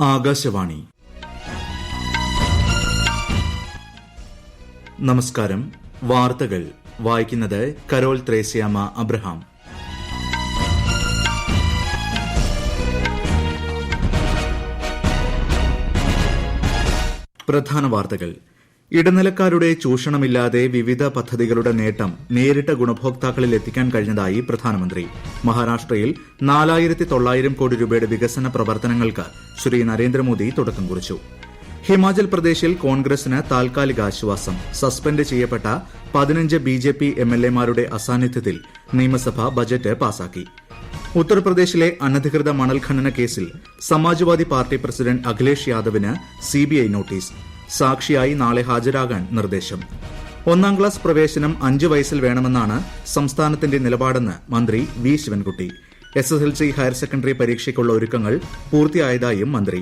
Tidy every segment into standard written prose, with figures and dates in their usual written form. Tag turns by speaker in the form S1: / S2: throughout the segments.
S1: ആകാശവാണി. നമസ്കാരം. വാർത്തകൾ വായിക്കുന്നത് കരോൾ ത്രേസ്യാമ അബ്രഹാം. പ്രധാന വാർത്തകൾ. ഇടനിലക്കാരുടെ ചൂഷണമില്ലാതെ വിവിധ പദ്ധതികളുടെ നേട്ടം നേരിട്ട് ഗുണഭോക്താക്കളിൽ എത്തിക്കാൻ കഴിഞ്ഞതായി പ്രധാനമന്ത്രി. മഹാരാഷ്ട്രയിൽ 4900 കോടി രൂപയുടെ വികസന പ്രവർത്തനങ്ങൾക്ക് ശ്രീ നരേന്ദ്രമോദി തുടക്കം കുറിച്ചു. ഹിമാചൽ പ്രദേശിൽ കോൺഗ്രസിന് താൽക്കാലിക ആശ്വാസം. സസ്പെൻഡ് ചെയ്യപ്പെട്ട 15 ബിജെപി എംഎൽഎമാരുടെ അസാന്നിധ്യത്തിൽ നിയമസഭ ബജറ്റ് പാസാക്കി. ഉത്തർപ്രദേശിലെ അനധികൃത മണൽ ഖനന കേസിൽ സമാജ്വാദി പാർട്ടി പ്രസിഡന്റ് അഖിലേഷ് യാദവിന് സിബിഐ നോട്ടീസ്. സാക്ഷിയായി നാളെ ഹാജരാകാൻ നിർദ്ദേശം. 1ാം ക്ലാസ് പ്രവേശനം 5 വയസ്സിൽ വേണമെന്നാണ് സംസ്ഥാനത്തിന്റെ നിലപാടെന്ന് മന്ത്രി V Sivankutty. SSLC higher secondary പരീക്ഷയ്ക്കുള്ള ഒരുക്കങ്ങൾ പൂർത്തിയായതായും മന്ത്രി.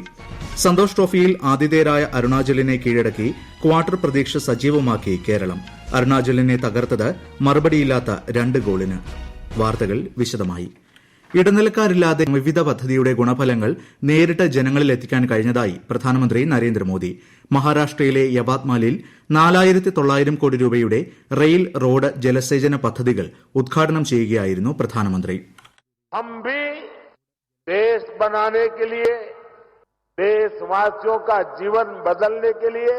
S1: സന്തോഷ് ട്രോഫിയിൽ ആതിഥേയരായ അരുണാചലിനെ കീഴടക്കി ക്വാർട്ടർ പ്രതീക്ഷ സജീവമാക്കി കേരളം. അരുണാചലിനെ തകർത്തത് മറുപടിയില്ലാത്ത 2 ഗോളിന്. വാർത്തകൾ വിശദമായി. ഇടനിലക്കാരില്ലാതെ വിവിധ പദ്ധതിയുടെ ഗുണഫലങ്ങൾ നേരിട്ട് ജനങ്ങളിൽ എത്തിക്കാൻ കഴിഞ്ഞതായി പ്രധാനമന്ത്രി നരേന്ദ്രമോദി. മഹാരാഷ്ട്രയിലെ യവാത്മാലിൽ 4900 കോടി രൂപയുടെ റെയിൽ, റോഡ്, ജലസേചന പദ്ധതികൾ ഉദ്ഘാടനം ചെയ്യുകയായിരുന്നു പ്രധാനമന്ത്രി.
S2: हम भी देश बनाने के लिए, देशवासियों का जीवन बदलने के लिए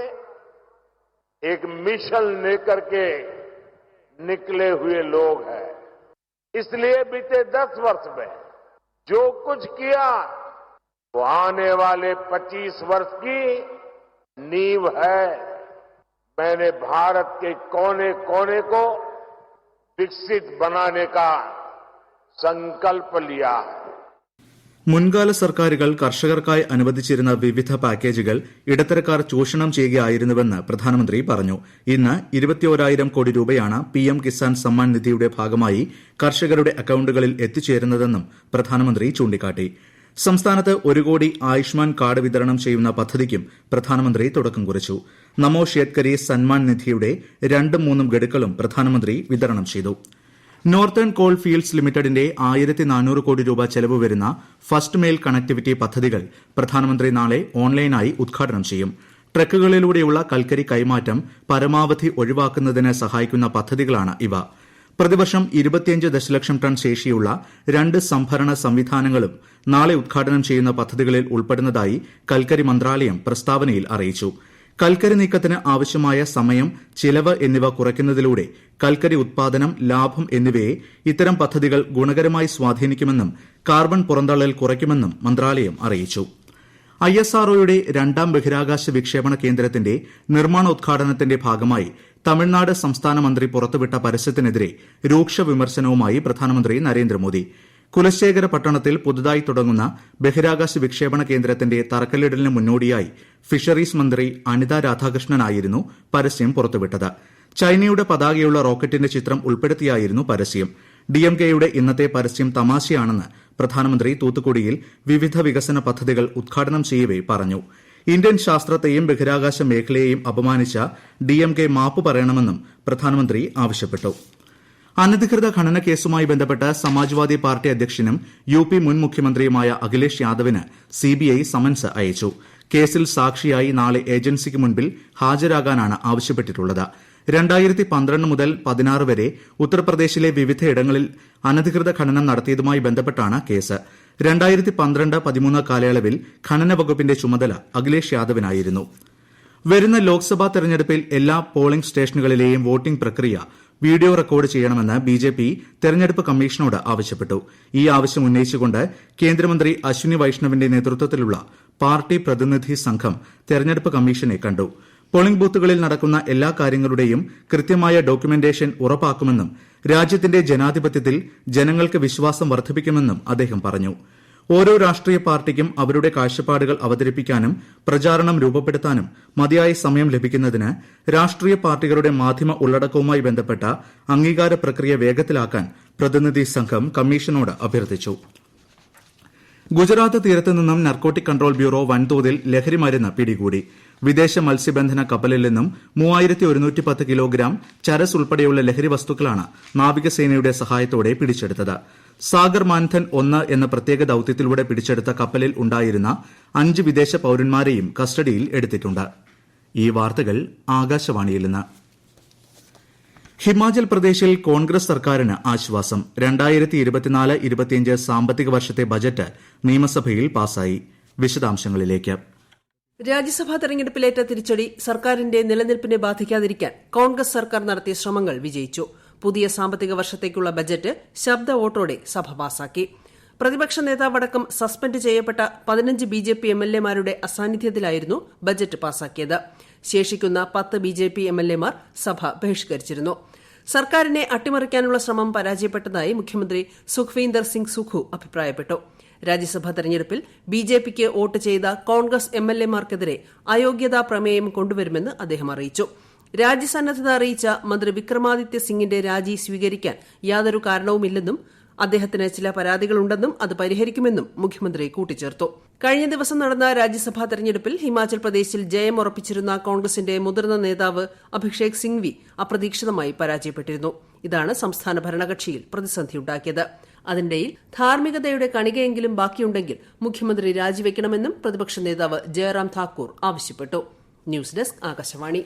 S2: एक मिशन लेकर के निकले हुए लोग हैं. इसलिए बीते 10 वर्ष में जो कुछ किया वो आने वाले 25 वर्ष की नींव है. मैंने भारत के कोने कोने को विकसित बनाने का संकल्प लिया है.
S1: മുൻകാല സർക്കാരുകൾ കർഷകർക്കായി അനുവദിച്ചിരുന്ന വിവിധ പാക്കേജുകൾ ഇടത്തരക്കാർ ചൂഷണം ചെയ്യുകയായിരുന്നുവെന്ന് പ്രധാനമന്ത്രി പറഞ്ഞു. ഇന്ന് 21,000 കോടി രൂപയാണ് പിഎം കിസാൻ സമ്മാൻ നിധിയുടെ ഭാഗമായി കർഷകരുടെ അക്കൌണ്ടുകളിൽ എത്തിച്ചേരുന്നതെന്നും പ്രധാനമന്ത്രി ചൂണ്ടിക്കാട്ടി. സംസ്ഥാനത്ത് 1 കോടി ആയുഷ്മാൻ കാർഡ് വിതരണം ചെയ്യുന്ന പദ്ധതിക്കും പ്രധാനമന്ത്രി തുടക്കം കുറിച്ചു. നമോ ഷേത്കരി സന്മാൻ നിധിയുടെ 2-3 ഗഡുക്കളും പ്രധാനമന്ത്രി വിതരണം ചെയ്തു. നോർത്തേൺ കോൾ ഫീൽഡ്സ് ലിമിറ്റഡിന്റെ 1400 കോടി രൂപ ചെലവ് വരുന്ന ഫസ്റ്റ് മെയിൽ കണക്ടിവിറ്റി പദ്ധതികൾ പ്രധാനമന്ത്രി നാളെ ഓൺലൈനായി ഉദ്ഘാടനം ചെയ്യും. ട്രക്കുകളിലൂടെയുള്ള കൽക്കരി കൈമാറ്റം പരമാവധി ഒഴിവാക്കുന്നതിന് സഹായിക്കുന്ന പദ്ധതികളാണ് ഇവ. പ്രതിവർഷം 25 ദശലക്ഷം ടൺ ശേഷിയുള്ള 2 സംഭരണ സംവിധാനങ്ങളും നാളെ ഉദ്ഘാടനം ചെയ്യുന്ന പദ്ധതികളിൽ ഉൾപ്പെടുന്നതായി കൽക്കരി മന്ത്രാലയം പ്രസ്താവനയിൽ അറിയിച്ചു. കൽക്കരി നീക്കത്തിന് ആവശ്യമായ സമയം, ചിലവ് എന്നിവ കുറയ്ക്കുന്നതിലൂടെ കൽക്കരി ഉത്പാദനം, ലാഭം എന്നിവയെ ഇത്തരം പദ്ധതികൾ ഗുണകരമായി സ്വാധീനിക്കുമെന്നും കാർബൺ പുറന്തള്ളൽ കുറയ്ക്കുമെന്നും മന്ത്രാലയം അറിയിച്ചു. ISROയുടെ 2ാം ബഹിരാകാശ വിക്ഷേപണ കേന്ദ്രത്തിന്റെ നിർമ്മാണോദ്ഘാടനത്തിന്റെ ഭാഗമായി തമിഴ്നാട് സംസ്ഥാന മന്ത്രി പുറത്തുവിട്ട പരസ്യത്തിനെതിരെ രൂക്ഷ വിമർശനവുമായി പ്രധാനമന്ത്രി നരേന്ദ്രമോദി. കുലശേഖര പട്ടണത്തിൽ പുതുതായി തുടങ്ങുന്ന ബഹിരാകാശ വിക്ഷേപണ കേന്ദ്രത്തിന്റെ തറക്കല്ലിടലിന് മുന്നോടിയായി ഫിഷറീസ് മന്ത്രി അനിത രാധാകൃഷ്ണനായിരുന്നു പരസ്യം പുറത്തുവിട്ടത്. ചൈനയുടെ പതാകയുള്ള റോക്കറ്റിന്റെ ചിത്രം ഉൾപ്പെടുത്തിയായിരുന്നു പരസ്യം. DMKയുടെ ഇന്നത്തെ പരസ്യം തമാശയാണെന്ന് പ്രധാനമന്ത്രി തൂത്തുക്കുടിയിൽ വിവിധ വികസന പദ്ധതികൾ ഉദ്ഘാടനം ചെയ്യവേ പറഞ്ഞു. ഇന്ത്യൻ ശാസ്ത്രത്തെയും ബഹിരാകാശ മേഖലയെയും അപമാനിച്ച DMK മാപ്പ് പറയണമെന്നും പ്രധാനമന്ത്രി ആവശ്യപ്പെട്ടു. അനധികൃത ഖനന കേസുമായി ബന്ധപ്പെട്ട് സമാജ്വാദി പാർട്ടി അധ്യക്ഷനും UP മുൻ മുഖ്യമന്ത്രിയുമായ അഖിലേഷ് യാദവിന് CBI സമൻസ് അയച്ചു. കേസിൽ സാക്ഷിയായി നാളെ ഏജൻസിക്ക് മുൻപിൽ ഹാജരാകാനാണ് ആവശ്യപ്പെട്ടിട്ടുള്ളത്. 2012 മുതൽ 16 വരെ ഉത്തർപ്രദേശിലെ വിവിധയിടങ്ങളിൽ അനധികൃത ഖനനം നടത്തിയതുമായി ബന്ധപ്പെട്ടാണ് കേസ്. 2012-13 കാലയളവിൽ ഖനന വകുപ്പിന്റെ ചുമതല അഖിലേഷ് യാദവിനായിരുന്നു. വരുന്ന ലോക്സഭാ തെരഞ്ഞെടുപ്പിൽ എല്ലാ പോളിംഗ് സ്റ്റേഷനുകളിലെയും വോട്ടിംഗ് പ്രക്രിയ വീഡിയോ റെക്കോർഡ് ചെയ്യണമെന്ന് BJP തെരഞ്ഞെടുപ്പ് കമ്മീഷനോട് ആവശ്യപ്പെട്ടു. ഈ ആവശ്യം ഉന്നയിച്ചുകൊണ്ട് കേന്ദ്രമന്ത്രി അശ്വിനി വൈഷ്ണവിന്റെ നേതൃത്വത്തിലുള്ള പാർട്ടി പ്രതിനിധി സംഘം തെരഞ്ഞെടുപ്പ് കമ്മീഷനെ കണ്ടു. പോളിംഗ് ബൂത്തുകളിൽ നടക്കുന്ന എല്ലാ കാര്യങ്ങളുടെയും കൃത്യമായ ഡോക്യുമെന്റേഷൻ ഉറപ്പാക്കുമെന്നും രാജ്യത്തിന്റെ ജനാധിപത്യത്തിൽ ജനങ്ങൾക്ക് വിശ്വാസം വർദ്ധിപ്പിക്കുമെന്നും അദ്ദേഹം പറഞ്ഞു. ഓരോ രാഷ്ട്രീയ പാർട്ടിക്കും അവരുടെ കാഴ്ചപ്പാടുകൾ അവതരിപ്പിക്കാനും പ്രചാരണം രൂപപ്പെടുത്താനും മതിയായ സമയം ലഭിക്കുന്നതിന് രാഷ്ട്രീയ പാർട്ടികളുടെ മാധ്യമ ഉള്ളടക്കവുമായി ബന്ധപ്പെട്ട അംഗീകാര പ്രക്രിയ വേഗത്തിലാക്കാൻ പ്രതിനിധി സംഘം കമ്മീഷനോട് അഭ്യർത്ഥിച്ചു. ഗുജറാത്ത് തീരത്ത് നിന്നും നർക്കോട്ടിക് കൺട്രോൾ ബ്യൂറോ വൻതോതിൽ ലഹരി മരുന്ന് പിടികൂടി. വിദേശ മത്സ്യബന്ധന കപ്പലിൽ നിന്നും 3110 കിലോഗ്രാം ചരസ് ഉൾപ്പെടെയുള്ള ലഹരി വസ്തുക്കളാണ് നാവികസേനയുടെ സഹായത്തോടെ പിടിച്ചെടുത്തത്. സാഗർ മാൻഥൻ 1 എന്ന പ്രത്യേക ദൌത്യത്തിലൂടെ പിടിച്ചെടുത്ത കപ്പലിൽ ഉണ്ടായിരുന്ന 5 വിദേശ പൌരന്മാരെയും കസ്റ്റഡിയിൽ എടുത്തിട്ടുണ്ട്. ഈ വാർത്തകൾ ആകാശവാണിയിൽ നിന്ന്. ഹിമാചൽ പ്രദേശിൽ കോൺഗ്രസ് സർക്കാരിന് ആശ്വാസം. 2024-25 സാമ്പത്തിക വർഷത്തെ ബജറ്റ് നിയമസഭയിൽ പാസായി. വിശദാംശങ്ങളിലേക്ക്.
S3: രാജ്യസഭാ തെരഞ്ഞെടുപ്പിലേറ്റ തിരിച്ചടി സർക്കാരിന്റെ നിലനിൽപ്പിനെ ബാധിക്കാതിരിക്കാൻ കോൺഗ്രസ് സർക്കാർ നടത്തിയ ശ്രമങ്ങൾ വിജയിച്ചു. പുതിയ സാമ്പത്തിക വർഷത്തേക്കുള്ള ബജറ്റ് ശബ്ദ വോട്ടോടെ സഭ പാസാക്കി. പ്രതിപക്ഷ നേതാവടക്കം സസ്പെൻഡ് ചെയ്യപ്പെട്ട 15 BJP MLA-മാരുടെ അസാന്നിധ്യത്തിലായിരുന്നു ബജറ്റ് പാസാക്കിയത്. ശേഷിക്കുന്ന 10 BJP MLA-മാർ സഭ ബഹിഷ്കരിച്ചിരുന്നു. സർക്കാരിനെ അട്ടിമറിക്കാനുള്ള ശ്രമം പരാജയപ്പെട്ടതായി മുഖ്യമന്ത്രി സുഖ്വീന്ദർ സിംഗ് സുഖു അഭിപ്രായപ്പെട്ടു. രാജ്യസഭാ തെരഞ്ഞെടുപ്പിൽ BJPക്ക് വോട്ട് ചെയ്ത കോൺഗ്രസ് MLA-മാർക്കെതിരെ അയോഗ്യതാ പ്രമേയം കൊണ്ടുവരുമെന്ന് അദ്ദേഹം അറിയിച്ചു. രാജ്യസന്നദ്ധത അറിയിച്ച മന്ത്രി വിക്രമാദിത്യ സിംഗിന്റെ രാജി സ്വീകരിക്കാൻ യാതൊരു കാരണവുമില്ലെന്നും അദ്ദേഹത്തിന് ചില പരാതികളുണ്ടെന്നും അത് പരിഹരിക്കുമെന്നും മുഖ്യമന്ത്രി കൂട്ടിച്ചേർത്തു. കഴിഞ്ഞ ദിവസം നടന്ന രാജ്യസഭാ തെരഞ്ഞെടുപ്പിൽ ഹിമാചൽ പ്രദേശിൽ ജയം ഉറപ്പിച്ചിരുന്ന കോൺഗ്രസിന്റെ മുതിർന്ന നേതാവ് അഭിഷേക് സിംഗ്വി അപ്രതീക്ഷിതമായി പരാജയപ്പെട്ടിരുന്നു. ഇതാണ് സംസ്ഥാന ഭരണകക്ഷിയിൽ പ്രതിസന്ധിയുണ്ടാക്കിയത്. അതിനിടയിൽ ധാർമ്മികതയുടെ കണികയെങ്കിലും ബാക്കിയുണ്ടെങ്കിൽ മുഖ്യമന്ത്രി രാജിവെക്കണമെന്നും പ്രതിപക്ഷ നേതാവ് ജയറാം താക്കൂർ ആവശ്യപ്പെട്ടു. News desk Akashvani.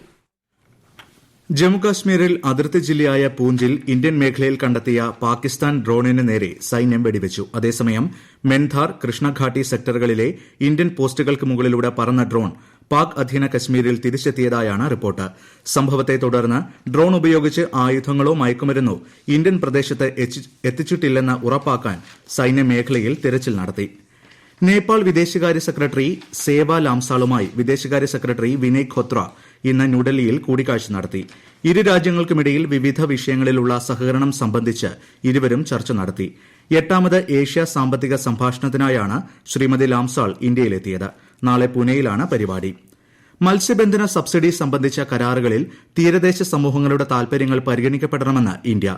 S1: ജമ്മുകാശ്മീരിൽ അതിർത്തി ജില്ലയായ പൂഞ്ചിൽ ഇന്ത്യൻ മേഖലയിൽ കണ്ടെത്തിയ പാകിസ്ഥാൻ ഡ്രോണിന് നേരെ സൈന്യം വെടിവെച്ചു. അതേസമയം മെൻധാർ, കൃഷ്ണഘാട്ടി സെക്ടറുകളിലെ ഇന്ത്യൻ പോസ്റ്റുകൾക്ക് മുകളിലൂടെ പറന്ന ഡ്രോൺ പാക് അധീന കശ്മീരിൽ തിരിച്ചെത്തിയതായാണ് റിപ്പോർട്ട്. സംഭവത്തെ തുടർന്ന് ഡ്രോൺ ഉപയോഗിച്ച് ആയുധങ്ങളോ മയക്കുമരുന്നോ ഇന്ത്യൻ പ്രദേശത്ത് എത്തിച്ചിട്ടില്ലെന്ന് ഉറപ്പാക്കാൻ സൈന്യം മേഖലയിൽ തിരച്ചിൽ നടത്തി. നേപ്പാൾ വിദേശകാര്യ സെക്രട്ടറി സേവ ലാംസാളുമായി വിദേശകാര്യ സെക്രട്ടറി വിനയ് ഖോത്ര ഇന്ന് ന്യൂഡൽഹിയിൽ കൂടിക്കാഴ്ച നടത്തി. ഇരു രാജ്യങ്ങൾക്കുമിടയിൽ വിവിധ വിഷയങ്ങളിലുള്ള സഹകരണം സംബന്ധിച്ച് ഇരുവരും ചർച്ച നടത്തി. 8ാമത് ഏഷ്യ സാമ്പത്തിക സംഭാഷണത്തിനായാണ് ശ്രീമതി ലാംസാൾ ഇന്ത്യയിലെത്തിയത്. നാളെ പൂനെയിലാണ് പരിപാടി. മത്സ്യബന്ധന സബ്സിഡി സംബന്ധിച്ച കരാറുകളിൽ തീരദേശ സമൂഹങ്ങളുടെ താൽപര്യങ്ങൾ പരിഗണിക്കപ്പെടണമെന്ന് ഇന്ത്യ.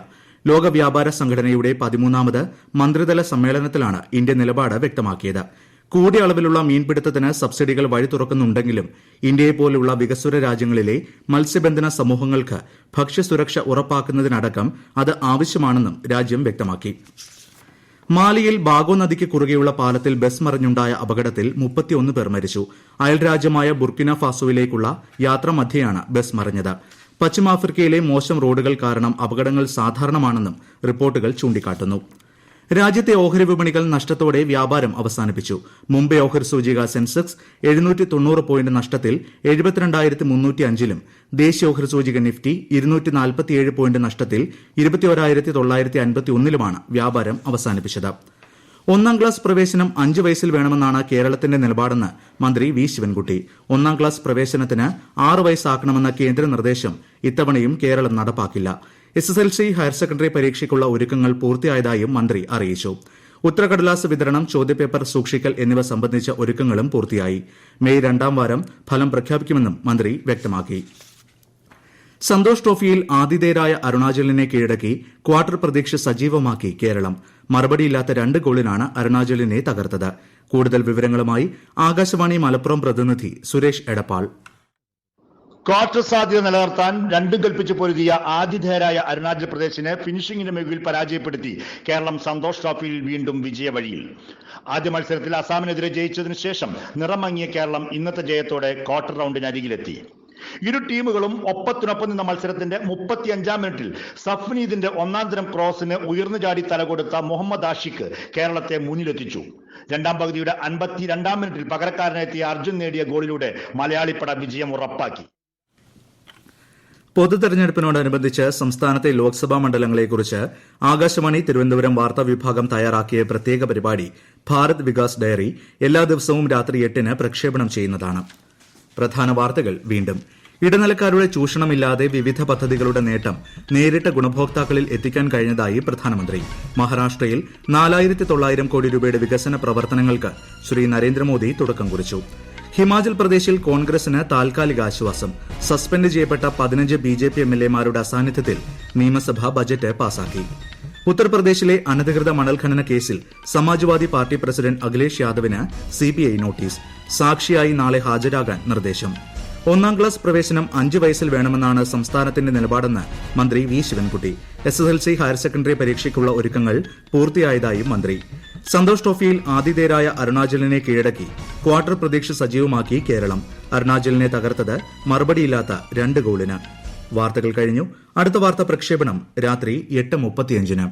S1: ലോക വ്യാപാര സംഘടനയുടെ 13ാമത് മന്ത്രിതല സമ്മേളനത്തിലാണ് ഇന്ത്യ നിലപാട് വ്യക്തമാക്കിയത്. കൂടിയ അളവിലുള്ള മീൻപിടുത്തത്തിന് സബ്സിഡികൾ വഴി തുറക്കുന്നുണ്ടെങ്കിലും ഇന്ത്യയെപ്പോലുള്ള വികസ്വര രാജ്യങ്ങളിലെ മത്സ്യബന്ധന സമൂഹങ്ങൾക്ക് ഭക്ഷ്യസുരക്ഷ ഉറപ്പാക്കുന്നതിനടക്കം അത് ആവശ്യമാണെന്നും രാജ്യം വ്യക്തമാക്കി. മാലിയിൽ ബാഗോ നദിക്ക് കുറുകെയുള്ള പാലത്തിൽ ബസ് മറിഞ്ഞുണ്ടായ അപകടത്തിൽ 31 പേർ മരിച്ചു. അയൽരാജ്യമായ ബുർക്കിന ഫാസോയിലേക്കുള്ള യാത്രാമധ്യേയാണ് ബസ് മറിഞ്ഞത്. പശ്ചിമാഫ്രിക്കയിലെ മോശം റോഡുകൾ കാരണം അപകടങ്ങൾ സാധാരണമാണെന്നും റിപ്പോർട്ടുകൾ ചൂണ്ടിക്കാട്ടുന്നു. രാജ്യത്തെ ഓഹരി വിപണികൾ നഷ്ടത്തോടെ വ്യാപാരം അവസാനിപ്പിച്ചു. മുംബൈ ഓഹരി സൂചിക സെൻസെക്സ് 790 പോയിന്റ് നഷ്ടത്തിൽ 72,305-ലും ദേശീയ ഓഹരി സൂചിക നിഫ്റ്റി 247 പോയിന്റ് നഷ്ടത്തിൽ 21,951-ലുമാണ് വ്യാപാരം അവസാനിപ്പിച്ചത്. 1ാം ക്ലാസ് പ്രവേശനം 5 വയസ്സിൽ വേണമെന്നാണ് കേരളത്തിന്റെ നിലപാടെന്ന് മന്ത്രി വി ശിവൻകുട്ടി. 1ാം ക്ലാസ് പ്രവേശനത്തിന് 6 വയസ്സാക്കണമെന്ന കേന്ദ്ര നിർദ്ദേശം ഇത്തവണയും കേരളം നടപ്പാക്കില്ല. SSLC ഹയർ സെക്കൻഡറി പരീക്ഷയ്ക്കുള്ള ഒരുക്കങ്ങൾ പൂർത്തിയായതായും മന്ത്രി അറിയിച്ചു. ഉത്തരക്കടലാസ് വിതരണം, ചോദ്യപേപ്പർ സൂക്ഷിക്കൽ എന്നിവ സംബന്ധിച്ച ഒരുക്കങ്ങളും പൂർത്തിയായി. മെയ് 2ാം വാരം ഫലം പ്രഖ്യാപിക്കുമെന്നും മന്ത്രി വ്യക്തമാക്കി. സന്തോഷ് ട്രോഫിയിൽ ആതിഥേയരായ അരുണാചലിനെ കീഴടക്കി ക്വാർട്ടർ പ്രതീക്ഷ സജീവമാക്കി കേരളം. മറുപടിയില്ലാത്ത 2 ഗോളിനാണ് അരുണാചലിനെ തകർത്തത്. കൂടുതൽ വിവരങ്ങളുമായി ആകാശവാണി മലപ്പുറം പ്രതിനിധി സുരേഷ് എടപ്പാൾ.
S4: ക്വാർട്ടർ സാധ്യത നിലനിർത്താൻ 2 കൽപ്പിച്ച് പൊരുതിയ ആതിഥേയരായ അരുണാചൽ പ്രദേശിനെ ഫിനിഷിംഗിന്റെ മികവിൽ പരാജയപ്പെടുത്തി കേരളം സന്തോഷ് ട്രോഫിയിൽ വീണ്ടും വിജയവഴിയിൽ. ആദ്യ മത്സരത്തിൽ അസാമിനെതിരെ ജയിച്ചതിനു ശേഷം നിറമങ്ങിയ കേരളം ഇന്നത്തെ ജയത്തോടെ ക്വാർട്ടർ റൗണ്ടിനരികിലെത്തി. ഇരു ടീമുകളും ഒപ്പത്തിനൊപ്പം നിന്ന മത്സരത്തിന്റെ 35ാം മിനിറ്റിൽ സഫ്നീദിന്റെ 1ാം തരം ക്രോസിന് ഉയർന്നു ചാടി തലകൊടുത്ത മുഹമ്മദ് ആഷിഖ് കേരളത്തെ മുന്നിലെത്തിച്ചു. 2ാം പകുതിയുടെ 52ാം മിനിറ്റിൽ പകരക്കാരനെത്തിയ അർജുൻ നേടിയ ഗോളിലൂടെ മലയാളിപ്പട വിജയം ഉറപ്പാക്കി.
S1: പൊതുതെരഞ്ഞെടുപ്പിനോടനുബന്ധിച്ച് സംസ്ഥാനത്തെ ലോക്സഭാ മണ്ഡലങ്ങളെക്കുറിച്ച് ആകാശവാണി തിരുവനന്തപുരം വാർത്താ വിഭാഗം തയ്യാറാക്കിയ പ്രത്യേക പരിപാടി ഭാരത് വികാസ് ഡയറി എല്ലാ ദിവസവും രാത്രി 8-ന് പ്രക്ഷേപണം ചെയ്യുന്നതാണ്. പ്രധാന വാർത്തകൾ വീണ്ടും. ഇടനിലക്കാരുടെ ചൂഷണമില്ലാതെ വിവിധ പദ്ധതികളുടെ നേട്ടം നേരിട്ട് ഗുണഭോക്താക്കളിൽ എത്തിക്കാൻ കഴിഞ്ഞതായി പ്രധാനമന്ത്രി. മഹാരാഷ്ട്രയിൽ 4,900 കോടി രൂപയുടെ വികസന പ്രവർത്തനങ്ങൾക്ക് ശ്രീ നരേന്ദ്രമോദി തുടക്കം കുറിച്ചു. ഹിമാചൽ പ്രദേശിൽ കോൺഗ്രസിന് താൽക്കാലിക ആശ്വാസം. സസ്പെൻഡ് ചെയ്യപ്പെട്ട 15 BJP MLA-മാരുടെ അസാന്നിധ്യത്തിൽ നിയമസഭ ബജറ്റ് പാസാക്കി. ഉത്തർപ്രദേശിലെ അനധികൃത മണൽ ഖനന കേസിൽ സമാജ്വാദി പാർട്ടി പ്രസിഡന്റ് അഖിലേഷ് യാദവിന് സിബിഐ നോട്ടീസ്. സാക്ഷിയായി നാളെ ഹാജരാകാൻ നിർദ്ദേശം. 1-ാം ക്ലാസ് പ്രവേശനം 5 വയസ്സിൽ വേണമെന്നാണ് സംസ്ഥാനത്തിന്റെ നിലപാടെന്ന് മന്ത്രി V Sivankutty. SSLC higher secondary പരീക്ഷയ്ക്കുള്ള ഒരുക്കങ്ങൾ പൂർത്തിയായതായും മന്ത്രി. സന്തോഷ് ട്രോഫിയിൽ ആതിഥേയരായ അരുണാചലിനെ കീഴടക്കി ക്വാർട്ടർ പ്രതീക്ഷ സജീവമാക്കി കേരളം. അരുണാചലിനെ തകർത്തത് മറുപടിയില്ലാത്ത 2 ഗോളിന്. വാർത്തകൾ കഴിഞ്ഞു. അടുത്ത വാർത്താ പ്രക്ഷേപണം രാത്രി 8:35.